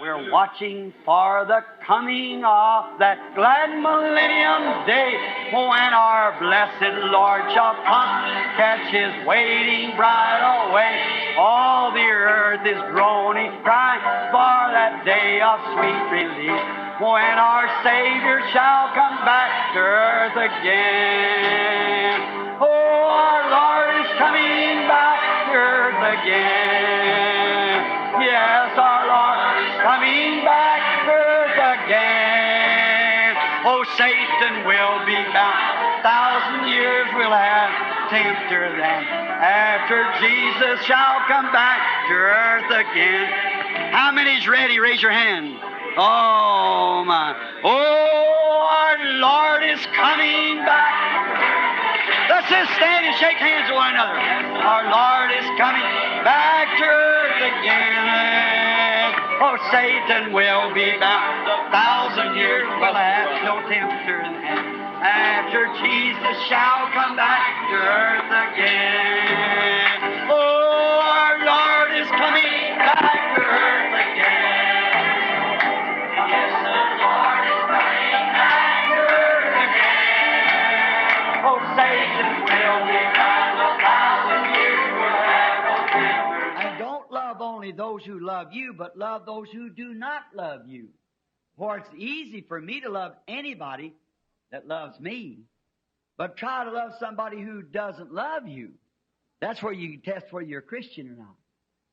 We're watching for the coming of that glad millennium day, when our blessed Lord shall come, catch His waiting bride away. All the earth is groaning, crying for that day of sweet release, when our Savior shall come back to earth again. Oh, our Lord is coming back to earth again. Yes, our Lord is coming back to earth again. Oh, Satan will be bound, 1,000 years will have tempter then, after Jesus shall come back to earth again. How many's ready? Raise your hand. Oh, my. Oh, our Lord is coming back. Let's just stand and shake hands with one another. Our Lord is coming back to earth again. Oh, Satan will be bound, 1,000 years will have no tempter then, after Jesus shall come back to earth again. Oh, our Lord is coming back to earth again. Yes, the Lord is coming back to earth again. Oh, Satan will be bound, 1,000 years will have no tempter. And don't love only those who love you, but love those who do not love you. For it's easy for me to love anybody that loves me, but try to love somebody who doesn't love you. That's where you test whether you're a Christian or not.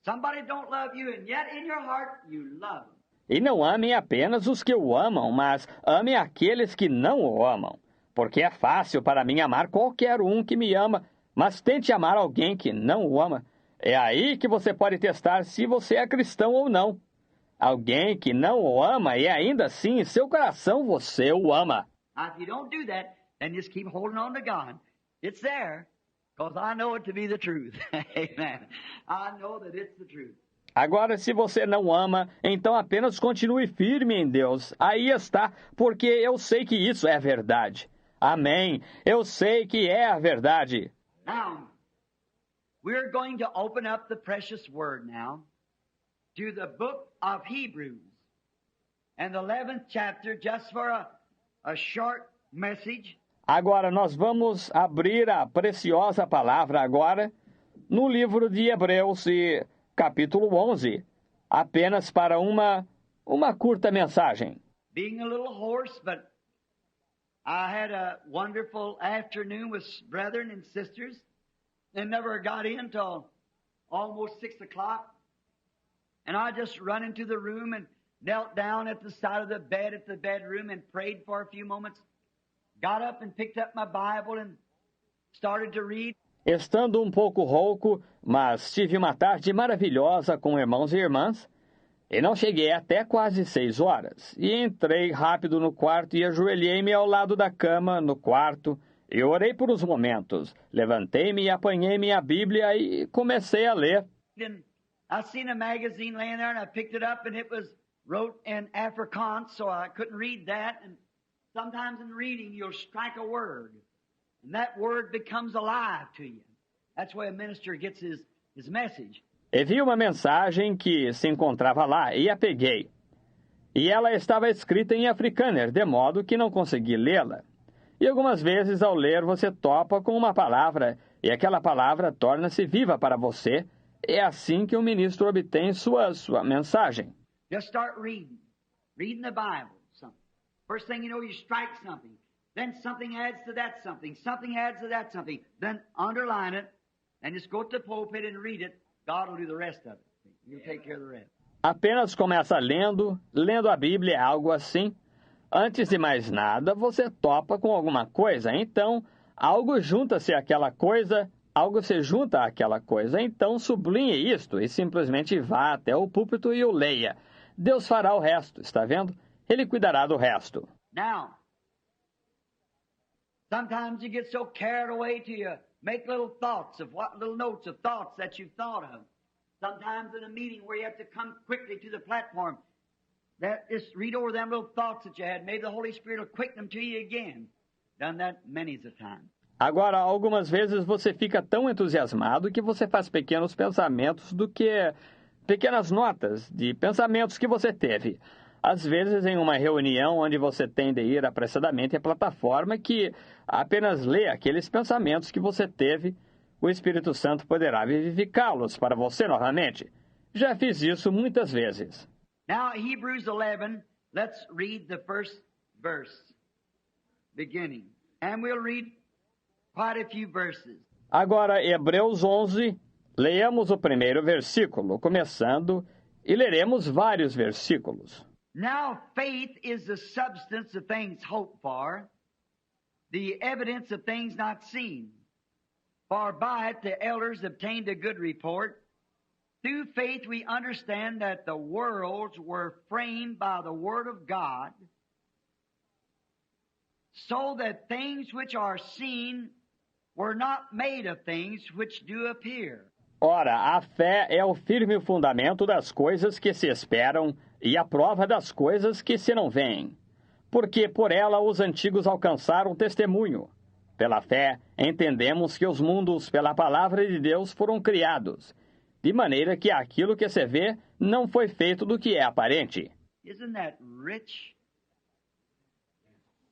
Somebody don't love you, and yet in your heart you love them. E não amem apenas os que o amam, mas amem aqueles que não o amam. Porque é fácil para mim amar qualquer um que me ama, mas tente amar alguém que não o ama. É aí que você pode testar se você é cristão ou não. Alguém que não o ama e ainda assim em seu coração você o ama. Now, if you don't do that, then just keep holding on to God. It's there, because I know it to be the truth. Amen. I know that it's the truth. Agora, se você não ama, então apenas continue firme em Deus. Aí está, porque eu sei que isso é verdade. Amém. Eu sei que é a verdade. Now, we're going to open up the precious word now to the book of Hebrews and the 11th chapter, just for a short message. Agora nós vamos abrir a preciosa palavra agora no livro de Hebreus, e capítulo 11, apenas para uma curta mensagem. Being a little hoarse, but I had a wonderful afternoon with brethren and sisters and never got in till almost 6 o'clock. And I just run into the room and knelt down at the side of the bed at the bedroom and prayed for a few moments. Got up and picked up my Bible and started to read. Estando pouco rouco, mas tive uma tarde maravilhosa com irmãos e irmãs, e não cheguei até quase 6 horas. E entrei rápido no quarto e ajoelhei-me ao lado da cama, no quarto, e orei por uns momentos. Levantei-me e apanhei minha Bíblia e comecei a ler. And I seen a magazine laying there and I picked it up and it was wrote in Afrikaans, so I couldn't read that. And sometimes in reading you'll strike a word, and that word becomes alive to you. That's where a minister gets his message. E vi uma mensagem que se encontrava lá e a peguei. E ela estava escrita em afrikaner, de modo que não consegui lê-la. E algumas vezes ao ler você topa com uma palavra e aquela palavra torna-se viva para você. É assim que o ministro obtém sua mensagem. Just start reading the Bible. Something. First thing you know, you strike something. Then something adds to that something. Something adds to that something. Then underline it and just go to the pulpit and read it. God will do the rest of it. You'll take care of the rest. Apenas começa lendo a Bíblia, algo assim. Antes de mais nada, você topa com alguma coisa. Então, algo junta-se àquela coisa, algo se junta àquela coisa. Então, sublinhe isto e simplesmente vá até o púlpito e o leia. Deus fará o resto, está vendo? Ele cuidará do resto. Now, sometimes you get so carried away to you make little notes of thoughts that you've thought of. Sometimes in a meeting where you have to come quickly to the platform, just read over them little thoughts that you had. Maybe the Holy Spirit will quicken them to you again. Done that many a time. Agora, algumas vezes você fica tão entusiasmado que você faz pequenos pensamentos do que pequenas notas de pensamentos que você teve. Às vezes, em uma reunião onde você tem de ir apressadamente à plataforma que apenas lê aqueles pensamentos que você teve, o Espírito Santo poderá vivificá-los para você novamente. Já fiz isso muitas vezes. Now, Hebrews 11, let's read the first verse, beginning. And we'll read quite a few verses. Agora, Hebreus 11, leamos o primeiro versículo, começando, e leremos vários versículos. Now faith is the substance of things hoped for, the evidence of things not seen. For by it the elders obtained a good report. Through faith we understand that the worlds were framed by the word of God, so that things which are seen were not made of things which do appear. Ora, a fé é o firme fundamento das coisas que se esperam e a prova das coisas que se não veem. Porque por ela os antigos alcançaram testemunho. Pela fé, entendemos que os mundos, pela palavra de Deus, foram criados, de maneira que aquilo que se vê não foi feito do que é aparente. Isn't that rich?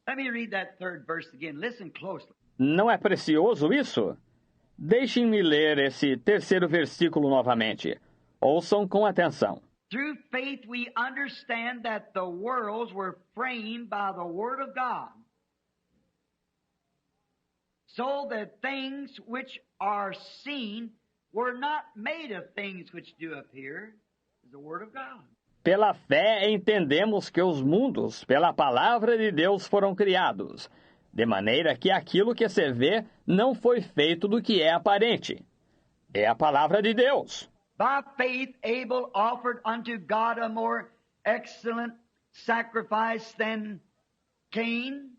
Let me read that third verse again. Listen closely. Não é precioso isso? Deixem-me ler esse terceiro versículo novamente. Ouçam com atenção. Through faith we understand that the worlds were framed by the Word of God, so that things which are seen were not made of things which do appear, is the Word of God. Pela fé entendemos que os mundos, pela palavra de Deus, foram criados, de maneira que aquilo que se vê não foi feito do que é aparente. É a palavra de Deus. By faith Abel offered unto God a more excellent sacrifice than Cain,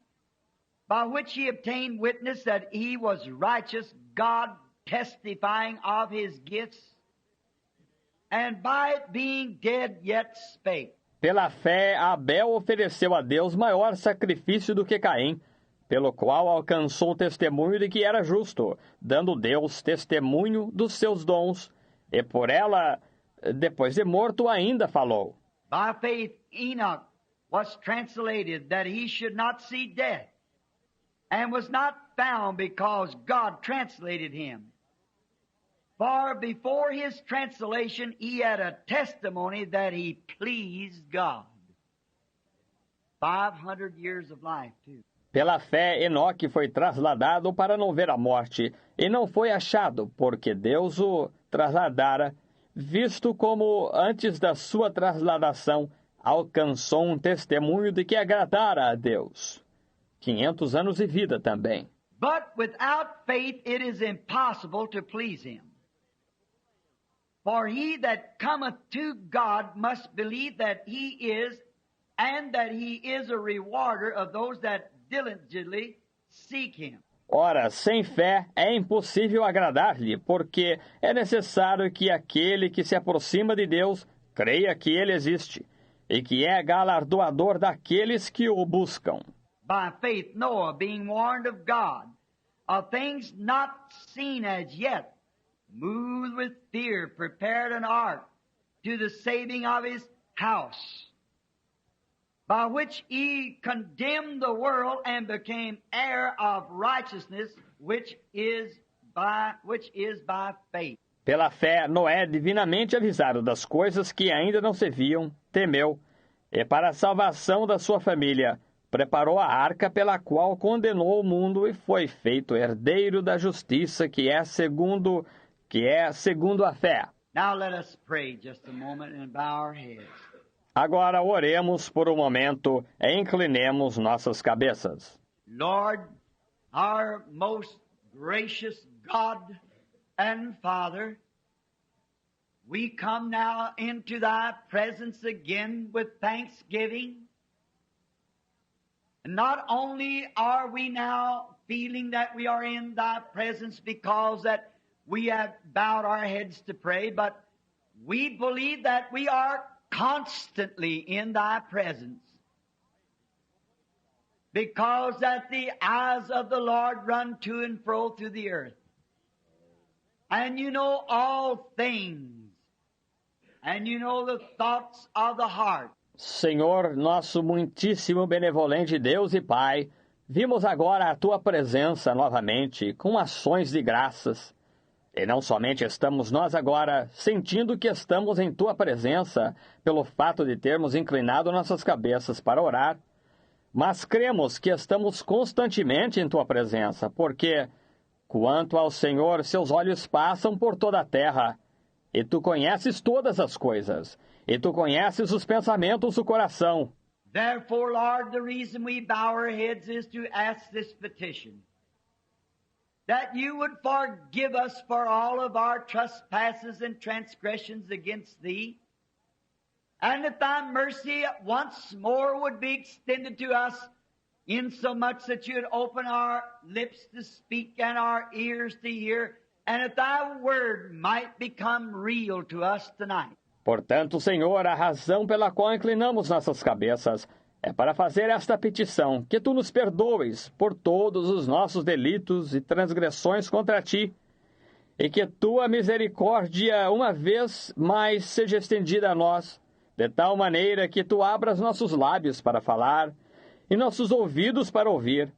by which he obtained witness that he was righteous, God testifying of his gifts, and by it being dead yet spake. Pela fé, Abel ofereceu a Deus maior sacrifício do que Caim, pelo qual alcançou o testemunho de que era justo, dando Deus testemunho dos seus dons, e por ela, depois de morto, ainda falou. By faith Enoch was translated that he should not see death, and was not found because God translated him. For before his translation he had a testimony that he pleased God. 500 years of life, too. Pela fé, Enoque foi trasladado para não ver a morte, e não foi achado, porque Deus o trasladara, visto como, antes da sua trasladação, alcançou um testemunho de que agradara a Deus. 500 anos de vida também. But without faith it is impossible to please him. For he that cometh to God must believe that he is, and that he is a rewarder of those that diligently seek him. Ora, sem fé é impossível agradar-lhe, porque é necessário que aquele que se aproxima de Deus creia que ele existe, e que é galardoador daqueles que o buscam. By faith Noah, being warned of God, of things not seen as yet, moved with fear, prepared an ark to the saving of his house, by which he condemned the world and became heir of righteousness, which is by faith. Pela fé, Noé, divinamente avisado das coisas que ainda não se viam, temeu, e para a salvação da sua família, preparou a arca pela qual condenou o mundo e foi feito herdeiro da justiça que é segundo a fé. Now let us pray just a moment and bow our heads. Agora oremos por um momento e inclinemos nossas cabeças. Lord, our most gracious God and Father, we come now into thy presence again with thanksgiving. And not only are we now feeling that we are in thy presence because that we have bowed our heads to pray, but we believe that we are constantly in thy presence, because that the eyes of the Lord run to and fro through the earth, and you know all things, and you know the thoughts of the heart. Senhor, nosso muitíssimo benevolente Deus e Pai, vimos agora a Tua presença novamente, com ações de graças. E não somente estamos nós agora sentindo que estamos em Tua presença, pelo fato de termos inclinado nossas cabeças para orar, mas cremos que estamos constantemente em Tua presença, porque, quanto ao Senhor, seus olhos passam por toda a terra, e Tu conheces todas as coisas, e Tu conheces os pensamentos do coração. Therefore, Lord, the reason we bow our heads is to ask this petition, that you would forgive us for all of our trespasses and transgressions against Thee, and that Thy mercy once more would be extended to us, insomuch that you would open our lips to speak and our ears to hear, and that Thy word might become real to us tonight. Portanto, Senhor, a razão pela qual inclinamos nossas cabeças é para fazer esta petição, que Tu nos perdoes por todos os nossos delitos e transgressões contra Ti, e que Tua misericórdia uma vez mais seja estendida a nós, de tal maneira que Tu abras nossos lábios para falar e nossos ouvidos para ouvir,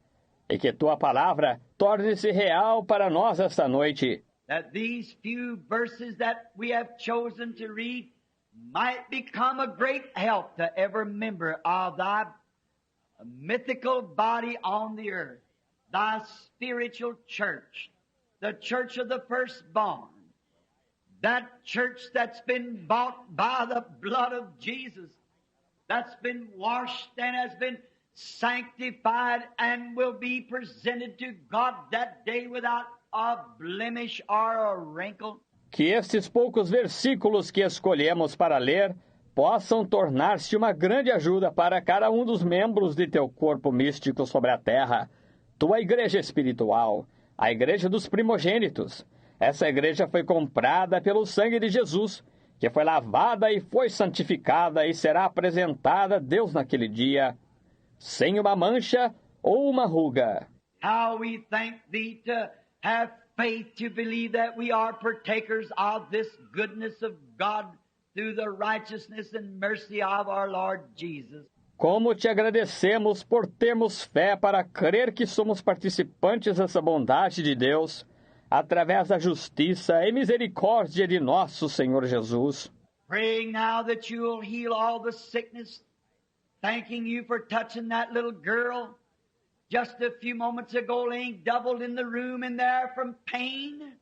e que Tua palavra torne-se real para nós esta noite. That these few verses that we have chosen to read might become a great help to every member of Thy mythical body on the earth, Thy spiritual church, the church of the firstborn, that church that's been bought by the blood of Jesus, that's been washed and has been sanctified and will be presented to God that day without a blemish or a wrinkle. Que estes poucos versículos que escolhemos para ler possam tornar-se uma grande ajuda para cada um dos membros de Teu corpo místico sobre a terra, Tua igreja espiritual, a igreja dos primogênitos. Essa igreja foi comprada pelo sangue de Jesus, que foi lavada e foi santificada e será apresentada a Deus naquele dia, sem uma mancha ou uma ruga. How we thank Thee to have faith to believe that we are partakers of this goodness of God through the righteousness and mercy of our Lord Jesus. Como Te agradecemos por termos fé para crer que somos participantes dessa bondade de Deus, através da justiça e misericórdia de nosso Senhor Jesus. Praying now that You will heal all the sickness, thanking You for touching that little girl just a few moments ago, laying doubled in the room in there from pain.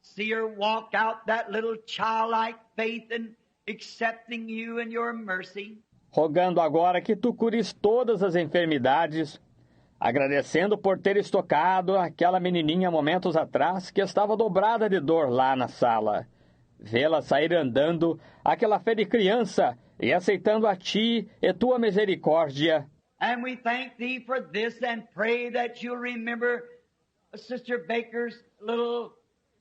See her walk out that little childlike faith and accepting You and Your mercy. Rogando agora que Tu cures todas as enfermidades, agradecendo por teres tocado aquela menininha momentos atrás que estava dobrada de dor lá na sala. Vê-la sair andando, aquela fé de criança, e aceitando a Ti e Tua misericórdia. And we thank Thee for this and pray that You'll remember Sister Baker's little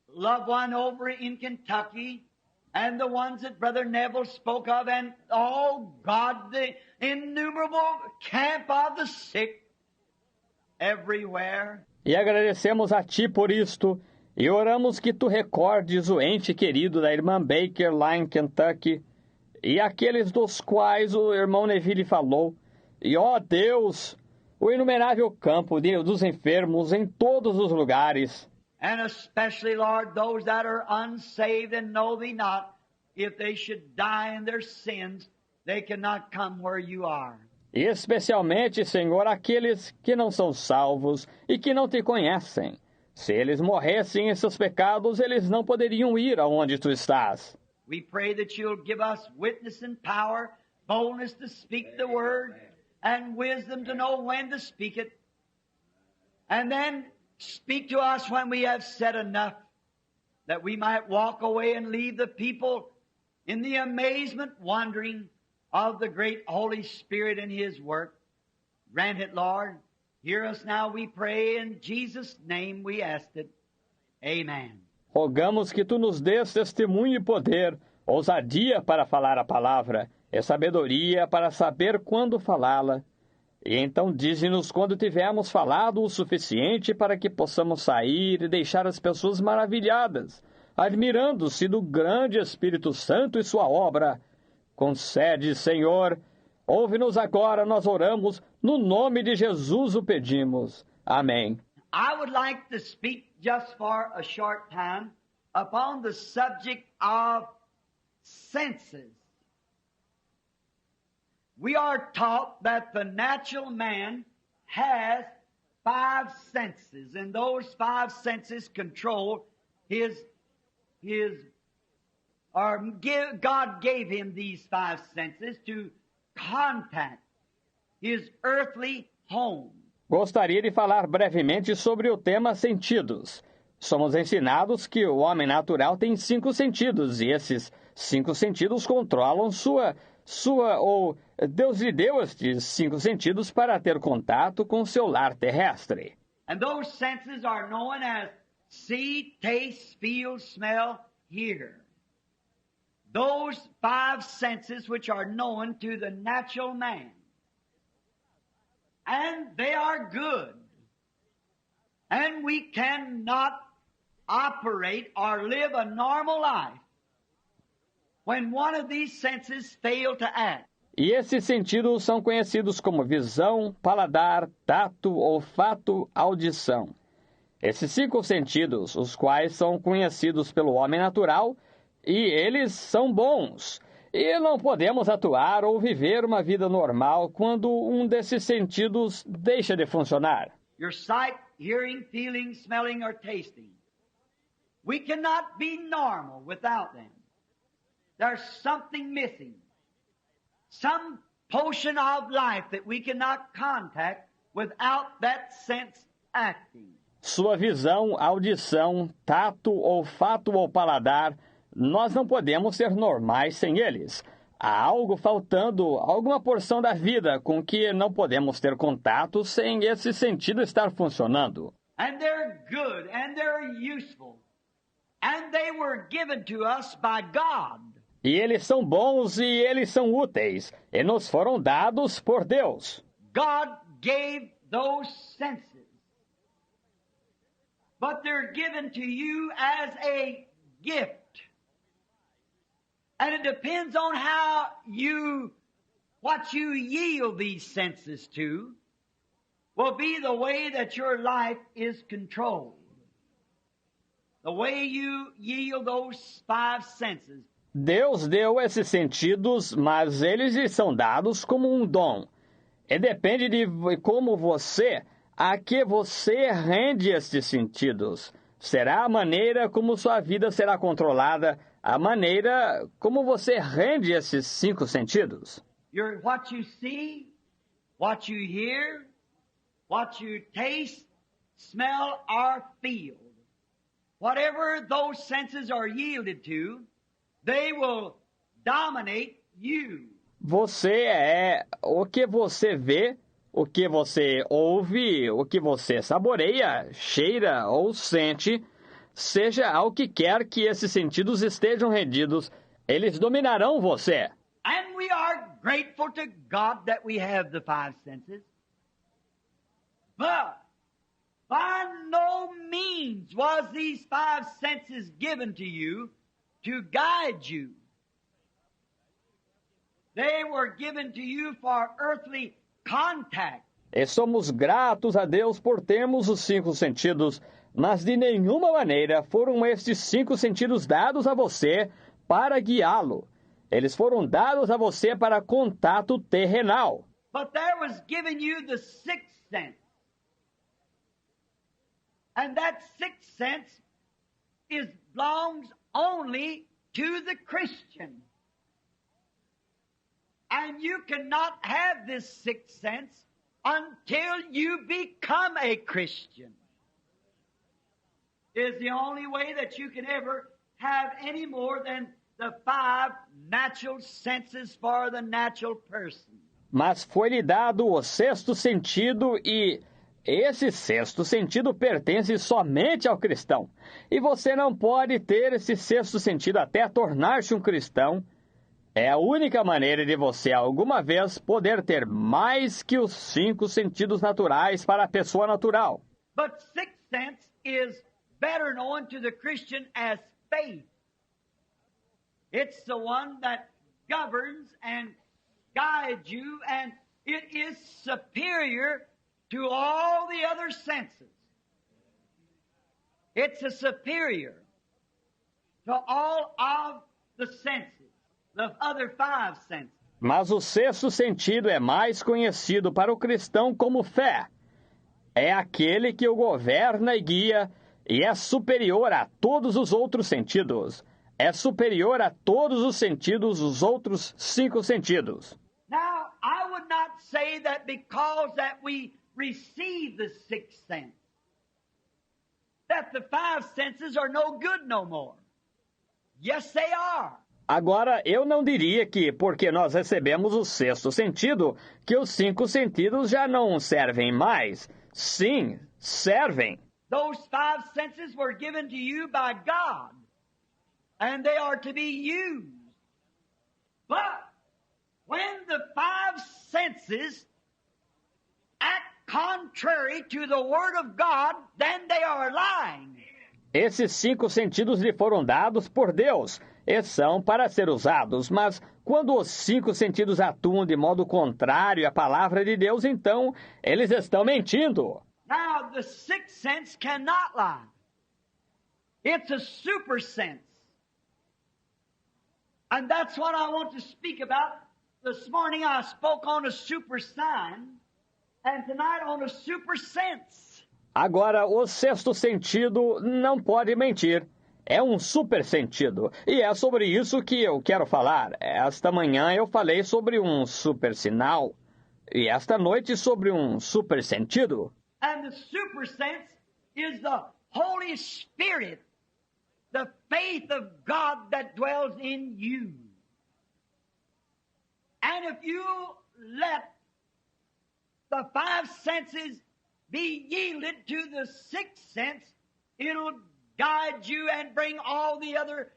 loved one over in Kentucky and the ones that Brother Neville spoke of, and, oh God, the innumerable camp of the sick everywhere. E agradecemos a Ti por isto, e oramos que Tu recordes o ente querido da irmã Baker lá em Kentucky, e aqueles dos quais o irmão Neville falou, e, ó Deus, o inumerável campo dos enfermos em todos os lugares. And especially, Lord, those that are unsaved and know Thee not, if they should die in their sins, they cannot come where You are. E especialmente, Senhor, aqueles que não são salvos e que não Te conhecem. Se eles morressem em seus pecados, eles não poderiam ir aonde Tu estás. We pray that You'll give us witness and power, boldness to speak the word, and wisdom to know when to speak it. And then speak to us when we have said enough, that we might walk away and leave the people in the amazement, wondering of the great Holy Spirit and His work. Grant it, Lord. Hear us now, we pray. In Jesus' name we ask it. Amen. Rogamos que Tu nos dês testemunho e poder, ousadia para falar a palavra, e sabedoria para saber quando falá-la. E então dize-nos quando tivermos falado o suficiente para que possamos sair e deixar as pessoas maravilhadas, admirando-se do grande Espírito Santo e sua obra. Concede, Senhor. Ouve-nos agora, nós oramos, no nome de Jesus o pedimos. Amém. I would like to speak just for a short time upon the subject of senses. We are taught that the natural man has 5 senses, and those 5 senses control God gave him these 5 senses to contact his earthly home. Gostaria de falar brevemente sobre o tema sentidos. Somos ensinados que o homem natural tem 5 sentidos, e esses 5 sentidos controlam ou Deus lhe deu estes 5 sentidos para ter contato com seu lar terrestre. And those senses are known as see, taste, feel, smell, hear. Those 5 senses which are known to the natural man. And they are good. And we cannot operate or live a normal life when one of these senses fail to act. E esses sentidos são conhecidos como visão, paladar, tato, olfato, audição. Esses 5 sentidos, os quais são conhecidos pelo homem natural, e eles são bons. E não podemos atuar ou viver uma vida normal quando um desses sentidos deixa de funcionar. Your sight, hearing, feeling, smelling, or tasting. We cannot be normal without them. There's something missing. Some portion of life that we cannot contact without that sense acting. Sua visão, audição, tato, olfato ou paladar, nós não podemos ser normais sem eles. Há algo faltando, alguma porção da vida com que não podemos ter contato sem esse sentido estar funcionando. And they're good, and they're useful. And they were given to us by God. E eles são bons e eles são úteis, e nos foram dados por Deus. God gave those senses. But they're given to you as a gift. And it depends on what you yield these senses to, will be the way that your life is controlled. The way you yield those 5 senses. Deus deu esses sentidos, mas eles lhe são dados como um dom. E depende de como a que você rende estes sentidos. Será a maneira como sua vida será controlada, a maneira como você rende esses 5 sentidos. What you see, what you hear, what you taste, smell, or feel. Whatever those senses are yielded to, they will dominate you. Você é o que você vê, o que você ouve, o que você saboreia, cheira ou sente, seja ao que quer que esses sentidos estejam rendidos, eles dominarão você. And we are grateful to God that we have the 5 senses. But by no means was these 5 senses given to you to guide you. They were given to you for earthly contact. E somos gratos a Deus por termos os 5 sentidos, mas de nenhuma maneira foram estes 5 sentidos dados a você para guiá-lo. Eles foram dados a você para contato terrenal. But there was given you the 6th sense. And that 6th sense belongs only to the Christian. And you cannot have this 6th sense until you become a Christian. It is the only way that you can ever have any more than the 5 natural senses for the natural person. Mas foi-lhe dado o 6º sentido e esse 6º sentido pertence somente ao cristão. E você não pode ter esse 6º sentido até tornar-se um cristão. É a única maneira de você alguma vez poder ter mais que os 5 sentidos naturais para a pessoa natural. But 6th sense is better known to the Christian as faith. It's the one that governs and guides you, and it is superior to all the other senses. It's a superior to all of the senses, the other five senses. Mas o sexto sentido é mais conhecido para o cristão como fé. É aquele que o governa e guia e é superior a todos os outros sentidos. É superior a todos os sentidos, os outros 5 sentidos. Now, I would not say that because that we receive the sixth sense, that the five senses are no good no more. Yes, they are. Agora, eu não diria que, porque nós recebemos o sexto sentido, que os 5 sentidos já não servem mais. Sim, servem. Those five senses were given to you by God, and they are to be used. But when the five senses act contrary to the Word of God, then they are lying. Esses 5 sentidos lhe foram dados por Deus e são para ser usados, mas quando os 5 sentidos atuam de modo contrário à palavra de Deus, então eles estão mentindo. Now, the sixth sense cannot lie. It's a super sense. And that's what I want to speak about. This morning I spoke on a super sign, and tonight on a super sense. Agora, o sexto sentido não pode mentir. É um super sentido. E é sobre isso que eu quero falar. Esta manhã eu falei sobre um super sinal. E esta noite sobre um super sentido. And the super sense is the Holy Spirit, the faith of God that dwells in you. And if you let the five senses be yielded to the sixth sense, it'll guide you and bring all the other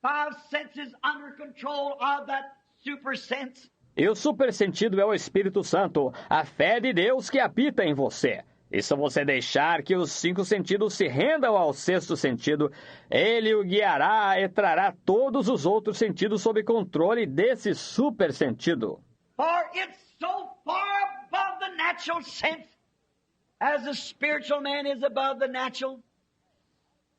five senses under control of that super sense. E o super sentido é o Espírito Santo, a fé de Deus que habita em você. E se você deixar que os 5 sentidos se rendam ao sexto sentido, ele o guiará e trará todos os outros sentidos sob controle desse super sentido. For it's so far above the natural sense as the spiritual man is above the natural.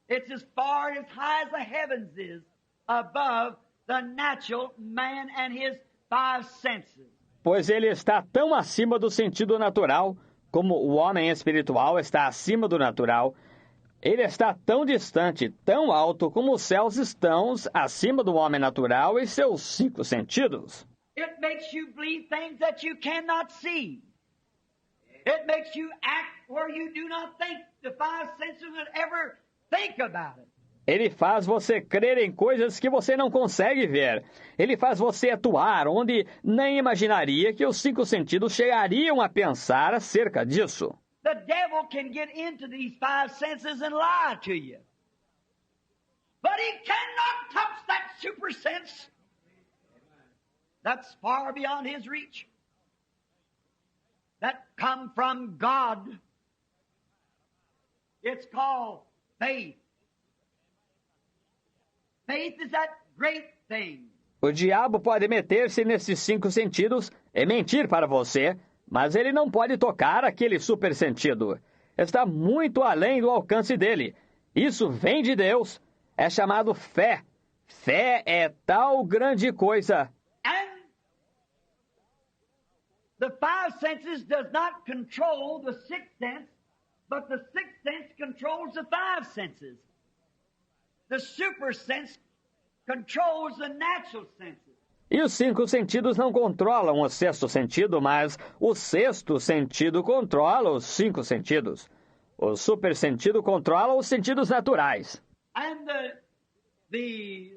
It's as far as high as the heavens is above the natural man and his five senses. Pois ele está tão acima do sentido natural como o homem espiritual está acima do natural. Ele está tão distante, tão alto como os céus estão acima do homem natural e seus 5 sentidos. It makes you believe things that you cannot see. It makes you act where you do not think the five senses would ever think about it. Ele faz você crer em coisas que você não consegue ver. Ele faz você atuar onde nem imaginaria que os 5 sentidos chegariam a pensar acerca disso. The devil can get into these five senses and lie to you. But he cannot touch that super sense. That's far beyond his reach. That come from God. It's called faith. Faith is that great thing. O diabo pode meter-se nesses 5 sentidos e mentir para você, mas ele não pode tocar aquele super sentido. Está muito além do alcance dele. Isso vem de Deus. É chamado fé. Fé é tal grande coisa. And the five senses does not control the sixth sense, but the sixth sense controls the five senses. The super sense controls the natural senses. E os 5 sentidos não controlam o sexto sentido, mas o sexto sentido controla os 5 sentidos. O super sentido controla os sentidos naturais. And the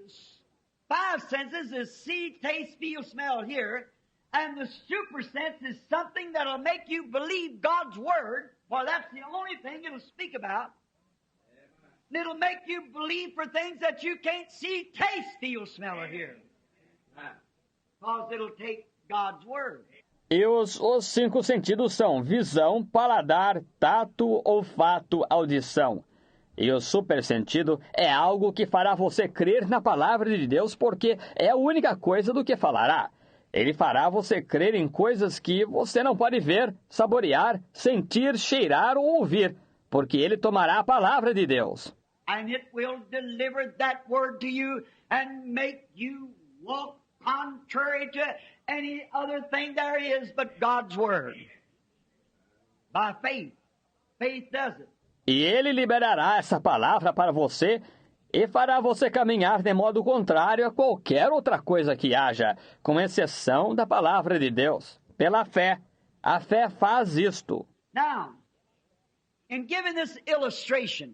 five senses is see, taste, feel, smell, hear. And the super sense is something that'll make you believe God's word, for that's the only thing it'll speak about. And it'll make you believe for things that you can't see, taste, feel, smell, or hear. Because it'll take God's word. E os 5 sentidos são visão, paladar, tato, olfato, audição. E o supersentido é algo que fará você crer na palavra de Deus, porque é a única coisa do que falará. Ele fará você crer em coisas que você não pode ver, saborear, sentir, cheirar ou ouvir, porque ele tomará a palavra de Deus. And it will deliver that word to you and make you walk contrary to any other thing there is but God's word. By faith. Faith does it. E ele liberará essa palavra para você e fará você caminhar de modo contrário a qualquer outra coisa que haja, com exceção da palavra de Deus. Pela fé. A fé faz isto. Now, in giving this illustration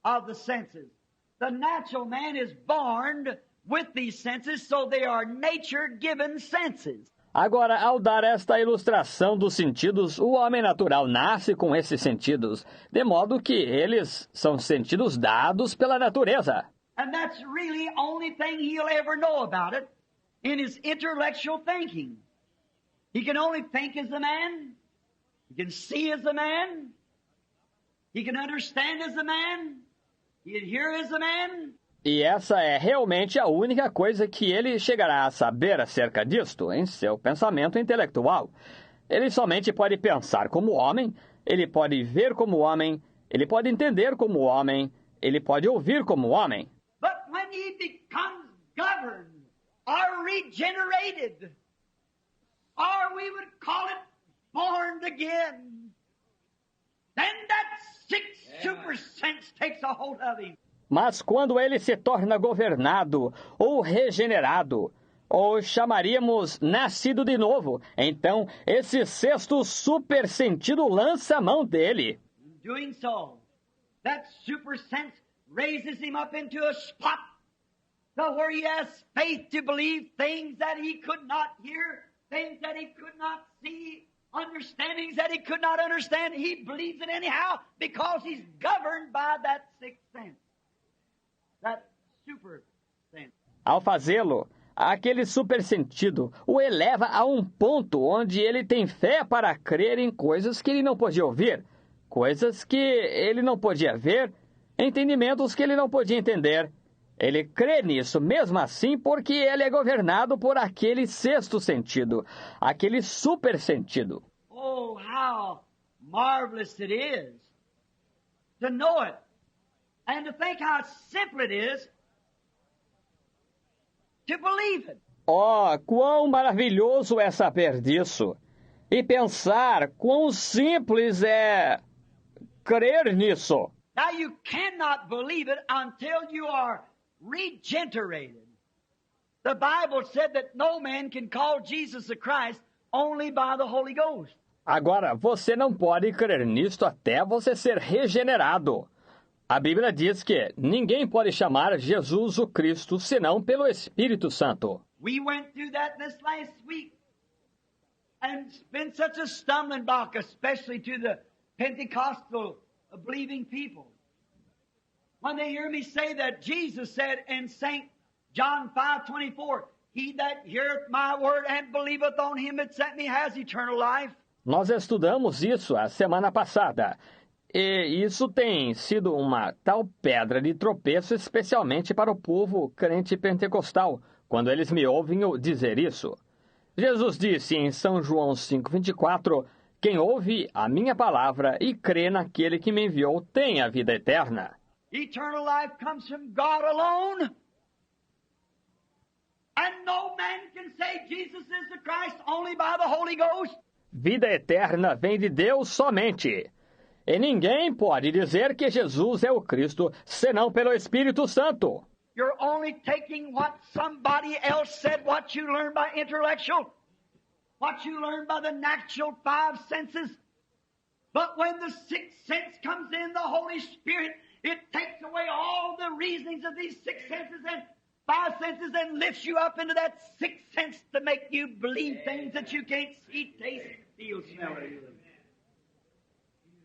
of the senses, the natural man is born with these senses, so they are nature-given senses. Agora, ao dar esta ilustração dos sentidos, o homem natural nasce com esses sentidos, de modo que eles são sentidos dados pela natureza. And that's really the only thing he'll ever know about it in his intellectual thinking. He can only think as a man. He can see as a man. He can understand as a man. He can hear as a man. E essa é realmente a única coisa que ele chegará a saber acerca disto em seu pensamento intelectual. Ele somente pode pensar como homem, ele pode ver como homem, ele pode entender como homem, ele pode ouvir como homem. But when he becomes governed or regenerated, or we would call it born again, then that sixth super sense takes a hold of him. Mas quando ele se torna governado ou regenerado, ou chamaríamos nascido de novo, então esse sexto super sentido lança a mão dele. In doing so, that super sense raises him up into a spot where he has faith to believe things that he could not hear, things that he could not see, understandings that he could not understand. He believes it anyhow because he's governed by that sixth sense. That super sense. Ao fazê-lo, aquele super sentido o eleva a um ponto onde ele tem fé para crer em coisas que ele não podia ouvir, coisas que ele não podia ver, entendimentos que ele não podia entender. Ele crê nisso mesmo assim porque ele é governado por aquele sexto sentido, aquele super sentido. Oh, how marvelous it is to know it. And to think how simple it is to believe it. Oh, quão maravilhoso é saber disso! E pensar quão simples é crer nisso. Now you cannot believe it until you are regenerated. The Bible said that no man can call Jesus the Christ only by the Holy Ghost. Agora, você não pode crer nisto até você ser regenerado. A Bíblia diz que ninguém pode chamar Jesus o Cristo senão pelo Espírito Santo. We went through that this last week. And it's been such a stumbling block, especially to the Pentecostal believing people. When they hear me say that Jesus said in St. John 5:24, He that heareth my word and believeth on him that sent me has eternal life. Nós estudamos isso a semana passada. E isso tem sido uma tal pedra de tropeço, especialmente para o povo crente pentecostal, quando eles me ouvem dizer isso. Jesus disse em São João 5:24, quem ouve a minha palavra e crê naquele que me enviou tem a vida eterna. Eternal life comes from God alone. And no man can say Jesus is the Christ only by the Holy Ghost. Vida eterna vem de Deus somente. E ninguém pode dizer que Jesus é o Cristo senão pelo Espírito Santo. You're only taking what somebody else said, what you learned by intellectual, what you learned by the natural five senses. But when the sixth sense comes in, the Holy Spirit, it takes away all the reasonings of these six senses and five senses and lifts you up into that sixth sense to make you believe things that you can't see, taste, feel, smell, or hear.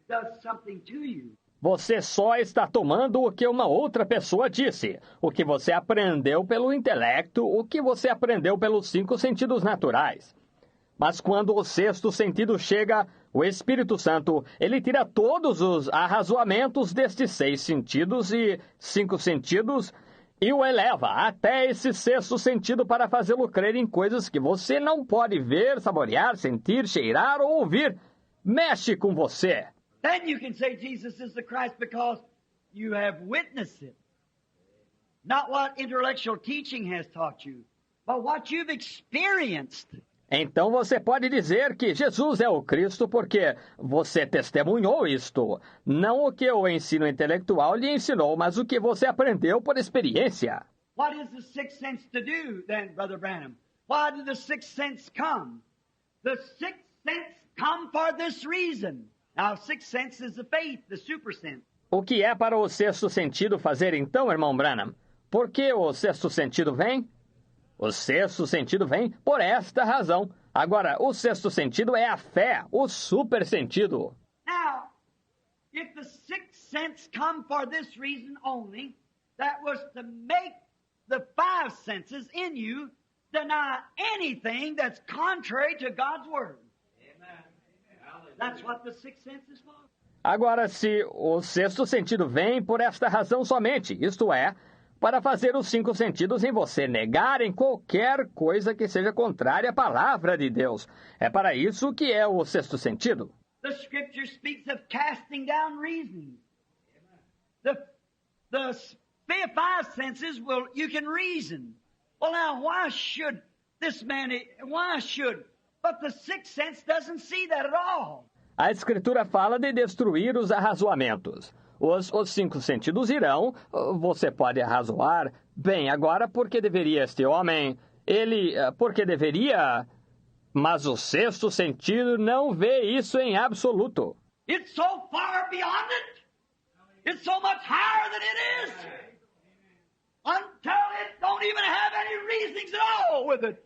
Does something to you. Você só está tomando o que uma outra pessoa disse, o que você aprendeu pelo intelecto, o que você aprendeu pelos 5 sentidos naturais. Mas quando o sexto sentido chega, O Espírito Santo, ele tira todos os arrazoamentos destes 6 sentidos e 5 sentidos e o eleva até esse 6º sentido para fazê-lo crer em coisas que você não pode ver, saborear, sentir, cheirar ou ouvir. Mexe com você. Then you can say Jesus is the Christ because you have witnessed it. Not what intellectual teaching has taught you, but what you've experienced. Então você pode dizer que Jesus é o Cristo porque você testemunhou isto. Não o que o ensino intelectual lhe ensinou, mas o que você aprendeu por experiência. What is the sixth sense to do then, Brother Branham? Why did the sixth sense come? The sixth sense come for this reason. Now, sixth sense is the faith, the super sense. O que é para o 6º sentido fazer então, irmão Branham? Por que o 6º sentido vem? O 6º sentido vem por esta razão. Agora, o 6º sentido é a fé, o super sentido. Now, if the sixth sense come for this reason only, that was to make the 5 senses in you deny anything that's contrary to God's Word. That's what the sixth sense is for. Agora, se o 6º sentido vem por esta razão somente, isto é, para fazer os 5 sentidos em você negarem qualquer coisa que seja contrária à palavra de Deus. É para isso que é o 6º sentido. The Scripture speaks of casting down reasoning. The 5 senses you can reason. Well, now, but the sixth sense doesn't see that at all. A Escritura fala de destruir os arrazoamentos. Os 5 sentidos irão, você pode arrazoar, bem, agora por que deveria este homem, por que deveria, mas o 6º sentido não vê isso em absoluto. It's so far beyond it. It's so much higher than it is. Until it don't even have any reasonings at all with it.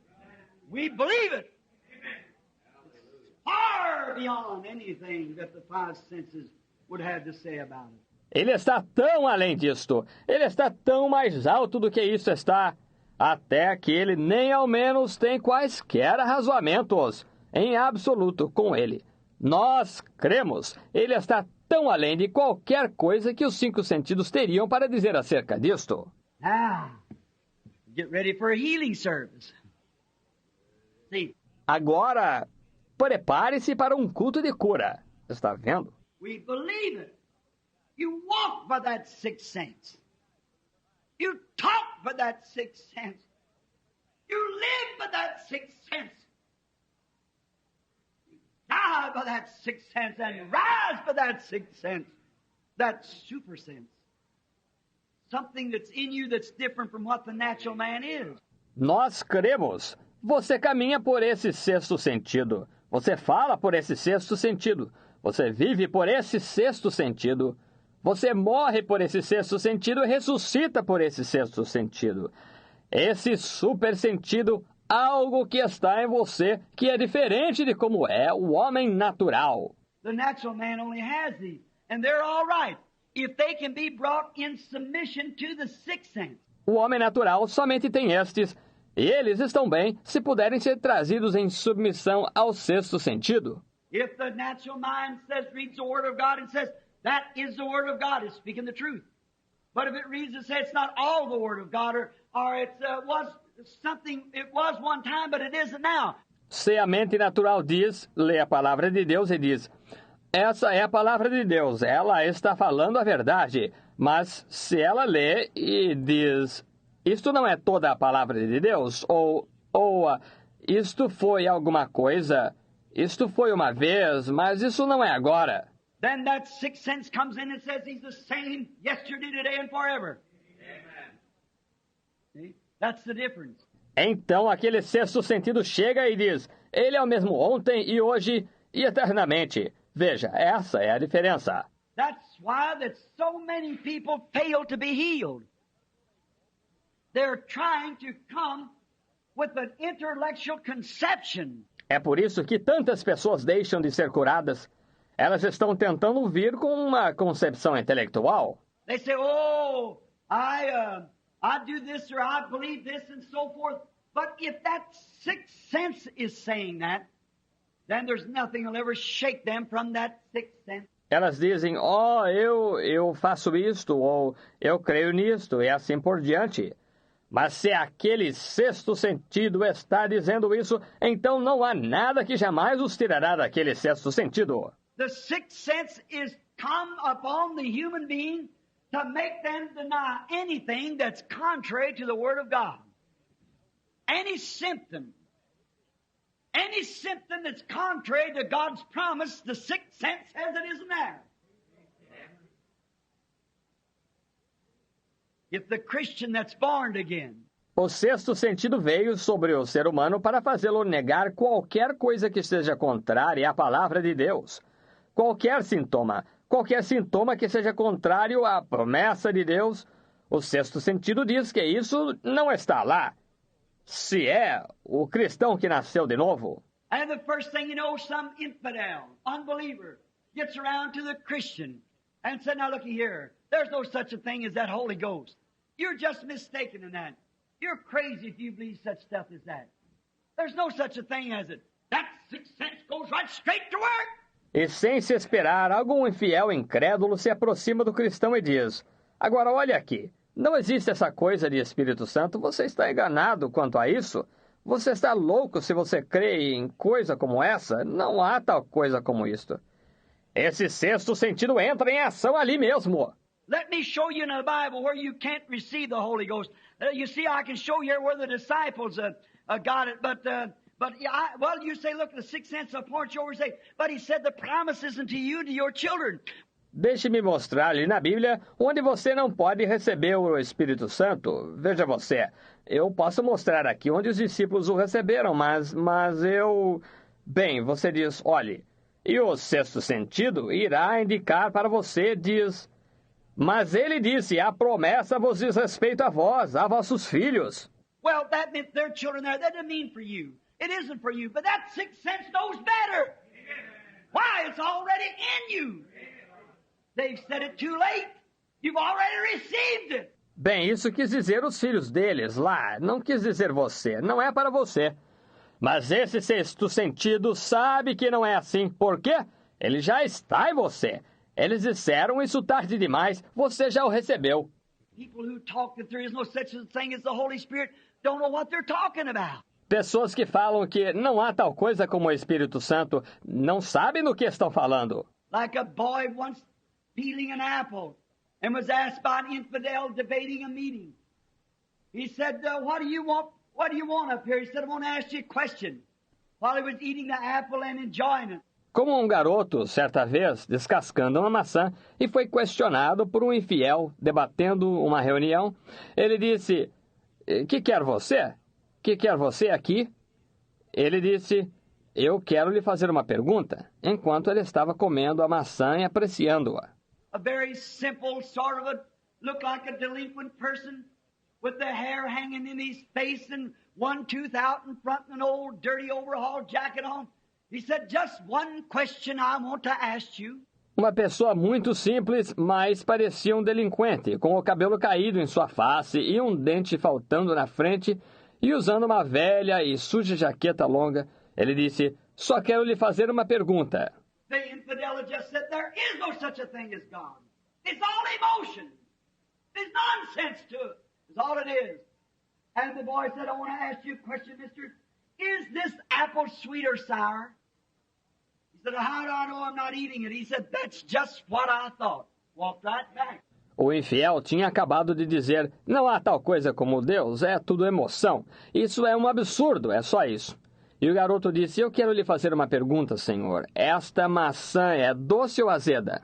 We believe it. It's far beyond anything that the 5 senses would have to say about it. Ele está tão além disto, ele está tão mais alto do que isso está, até que ele nem ao menos tem quaisquer arrazoamentos, em absoluto, com ele. Nós cremos, ele está tão além de qualquer coisa que os 5 sentidos teriam para dizer acerca disto. Now, get ready for a healing service. See, agora, prepare-se para um culto de cura. Está vendo? We believe it. You walk by that sixth sense. You talk by that sixth sense. You live by that sixth sense. You die by that sixth sense and rise by that sixth sense. That super sense. Something that's in you that's different from what the natural man is. Nós cremos. Você caminha por esse 6º sentido. Você fala por esse 6º sentido. Você vive por esse 6º sentido. Você morre por esse 6º sentido e ressuscita por esse 6º sentido. Esse super sentido, algo que está em você, que é diferente de como é o homem natural. The natural man only has these, and they're all right if they can be brought in submission to the sixth sense. O homem natural somente tem estes, e eles estão bem se puderem ser trazidos em submissão ao 6º sentido. If the natural mind reads the Word of God and says, that is the Word of God, it's speaking the truth. But if it reads and says it's not all the Word of God, or it was something, it was one time, but it isn't now. Se a mente natural lê a palavra de Deus e diz, essa é a palavra de Deus, ela está falando a verdade. Mas se ela lê e diz, isto não é toda a palavra de Deus, ou isto foi alguma coisa, isto foi uma vez, mas isso não é agora. Then that sixth sense comes in and says he's the same yesterday, today, and forever. Amen. See? That's the difference. Então aquele 6º sentido chega e diz, ele é o mesmo ontem e hoje e eternamente. Veja, essa é a diferença. That's why that so many people fail to be healed. They're trying to come with an intellectual conception. É por isso que tantas pessoas deixam de ser curadas. Elas estão tentando vir com uma concepção intelectual. They say, oh, I do this or I believe this and so forth. But if that sixth sense is saying that, then there's nothing will ever shake them from that sixth sense. Elas dizem, eu faço isto, ou eu creio nisto, e assim por diante. Mas se aquele sexto sentido está dizendo isso, então não há nada que jamais os tirará daquele sexto sentido. The sixth sense is come upon the human being to make them deny anything that's contrary to the Word of God. Any symptom that's contrary to God's promise, the sixth sense says it isn't there. If the Christian that's born again, O sexto sentido veio sobre o ser humano para fazê-lo negar qualquer coisa que esteja contrária à palavra de Deus. Qualquer sintoma que seja contrário à promessa de Deus, o sexto sentido diz que isso não está lá. Se é o cristão que nasceu de novo. and the first thing you know, some infidel, unbeliever, gets around to the Christian and said, now looky here, there's no such a thing as that Holy Ghost. You're just mistaken in that. You're crazy if you believe such stuff as that. There's no such a thing as it. That sixth sense goes right straight to work. E sem se esperar, algum infiel incrédulo se aproxima do cristão e diz, agora olha aqui, não existe essa coisa de Espírito Santo, você está enganado quanto a isso? Você está louco se você crê em coisa como essa? Não há tal coisa como isto. Esse sexto sentido entra em ação ali mesmo. Let me show you in the Bible where you can't receive the Holy Ghost. You see, I can show you where the disciples got it, well, you say, look, the sixth sense will point you over and say, but he said the promise isn't to you, to your children. Deixe-me mostrar ali na Bíblia onde você não pode receber o Espírito Santo. Veja você, eu posso mostrar aqui onde os discípulos o receberam, mas eu... Bem, você diz, olhe, e o sexto sentido irá indicar para você, diz... Mas ele disse, a promessa vos diz respeito a vós, a vossos filhos. Well, that meant their children there. That didn't mean for you. It isn't for you. But that sixth sense knows better. Why? It's already in you. They've said it too late. You've already received it. Bem, isso quis dizer os filhos deles lá. Não quis dizer você. Não é para você. Mas esse sexto sentido sabe que não é assim. Por quê? Ele já está em você. Eles disseram isso tarde demais. Você já o recebeu. People who talk that there is no such a thing as the Holy Spirit don't know what they're talking about. Pessoas que falam que não há tal coisa como o Espírito Santo não sabem do que estão falando. Like a boy once peeling an apple and was asked by an infidel debating a meeting. He said, what do you want? What do you want up here? He said, I want to ask you a question. While he was eating the apple and enjoying it. Como um garoto, certa vez, descascando uma maçã e foi questionado por um infiel debatendo uma reunião, ele disse, que quer você? Que quer você aqui? Ele disse, eu quero lhe fazer uma pergunta, enquanto ele estava comendo a maçã e apreciando-a. A very simple sort of looked like a delinquent person with the hair hanging in his face and one tooth out in front and an old dirty overhaul jacket on. He said, just one question I want to ask you. Uma pessoa muito simples, mas parecia um delinquente, com o cabelo caído em sua face e um dente faltando na frente e usando uma velha e suja jaqueta longa. Ele disse, só quero lhe fazer uma pergunta. The infidel just said, there is no such a thing as God. It's all emotion. There's nonsense to it. It's all it is. And the boy said, I want to ask you a question, mister. Is this apple sweet or sour? He said, how do I know I'm not eating it? He said, that's just what I thought. Walked right back. O infiel tinha acabado de dizer, não há tal coisa como Deus, é tudo emoção. Isso é um absurdo, é só isso. E o garoto disse, eu quero lhe fazer uma pergunta, senhor. Esta maçã é doce ou azeda?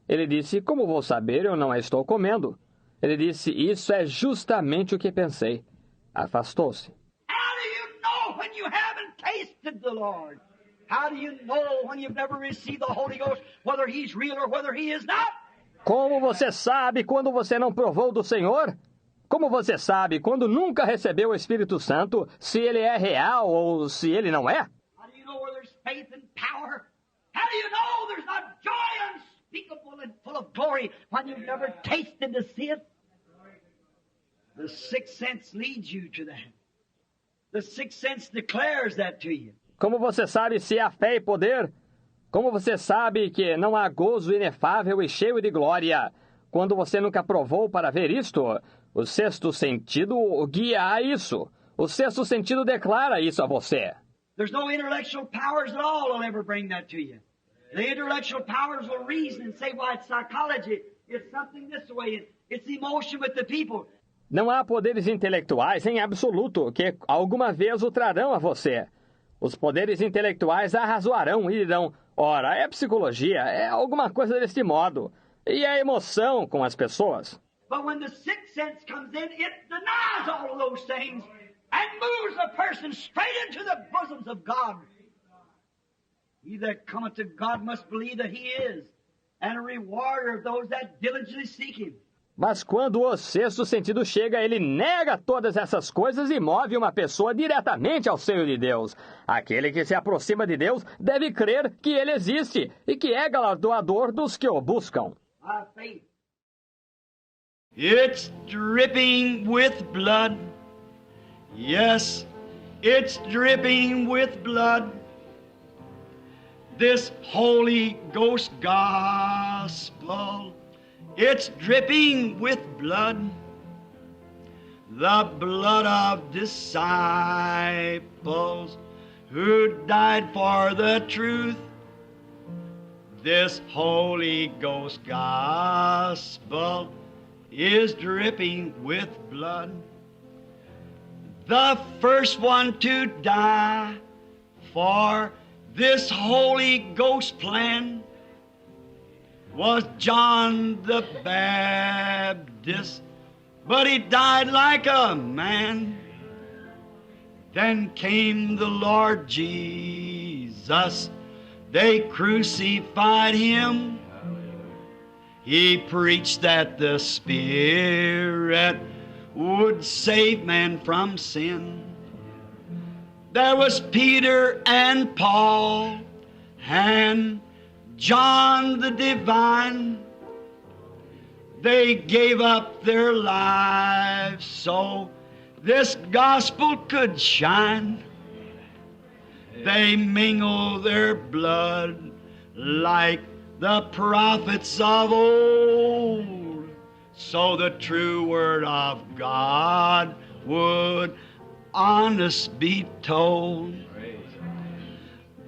Ele disse, como vou saber? Eu não a estou comendo. Ele disse, isso é justamente o que pensei. Afastou-se. How do you know when you haven't tasted the Lord? How do you know when you've never received the Holy Ghost, whether He's real or whether He is not? Como você sabe quando você não provou do Senhor? Como você sabe quando nunca recebeu o Espírito Santo, se ele é real ou se ele não é? How do you know where there's faith and power? How do you know there's not joy unspeakable and full of glory when you've never tasted to see it? The sixth sense leads you to that. The sixth sense declares that to you. Como você sabe se há fé e poder? Como você sabe que não há gozo inefável e cheio de glória, quando você nunca provou para ver isto? O sexto sentido o guia a isso. O sexto sentido declara isso a você. There's no intellectual powers at all that'll ever bring that to you. The intellectual powers will reason and say, well, it's psychology. It's something this way. It's emotion with the people. Não há poderes intelectuais em absoluto que alguma vez o trarão a você. Os poderes intelectuais arrazoarão e dirão, ora, é psicologia, é alguma coisa deste modo. E a emoção com as pessoas. But when the sixth sense comes in, it denies all of those things and moves a person straight into the bosoms of God. He that cometh to God must believe that He is, and a rewarder of those that diligently seek Him. Mas quando o sexto sentido chega, ele nega todas essas coisas e move uma pessoa diretamente ao seio de Deus. Aquele que se aproxima de Deus deve crer que Ele existe e que é galardoador dos que o buscam. By faith. It's dripping with blood. Yes, it's dripping with blood. This Holy Ghost gospel, it's dripping with blood. The blood of disciples who died for the truth. This Holy Ghost gospel is dripping with blood. The first one to die for this Holy Ghost plan was John the Baptist, but he died like a man. Then came the Lord Jesus. They crucified him. He preached that the Spirit would save man from sin. There was Peter and Paul and John the Divine. They gave up their lives so this gospel could shine. They mingle their blood like the prophets of old, so the true word of God would honest be told.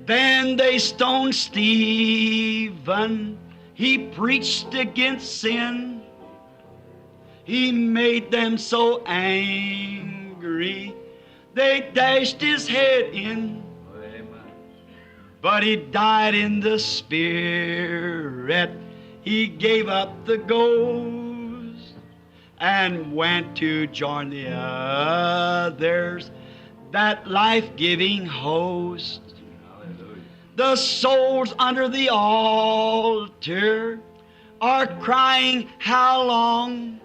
Then they stoned Stephen. He preached against sin. He made them so angry, they dashed his head in. But he died in the Spirit. He gave up the ghost and went to join the others, that life-giving host. The souls under the altar are crying, how long?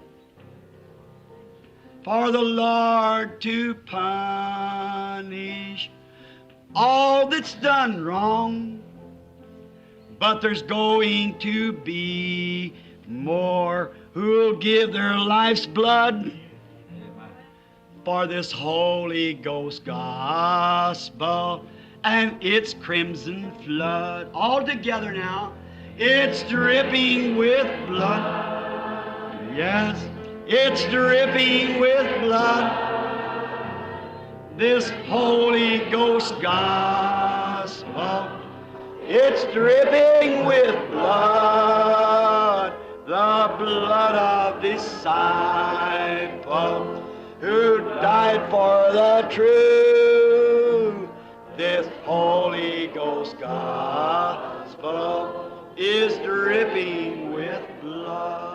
For the Lord to punish all that's done wrong. But there's going to be more who'll give their life's blood for this Holy Ghost gospel and its crimson flood. All together now, it's dripping with blood. Yes, it's dripping with blood. This Holy Ghost gospel, it's dripping with blood, the blood of disciples who died for the truth. This Holy Ghost gospel is dripping with blood.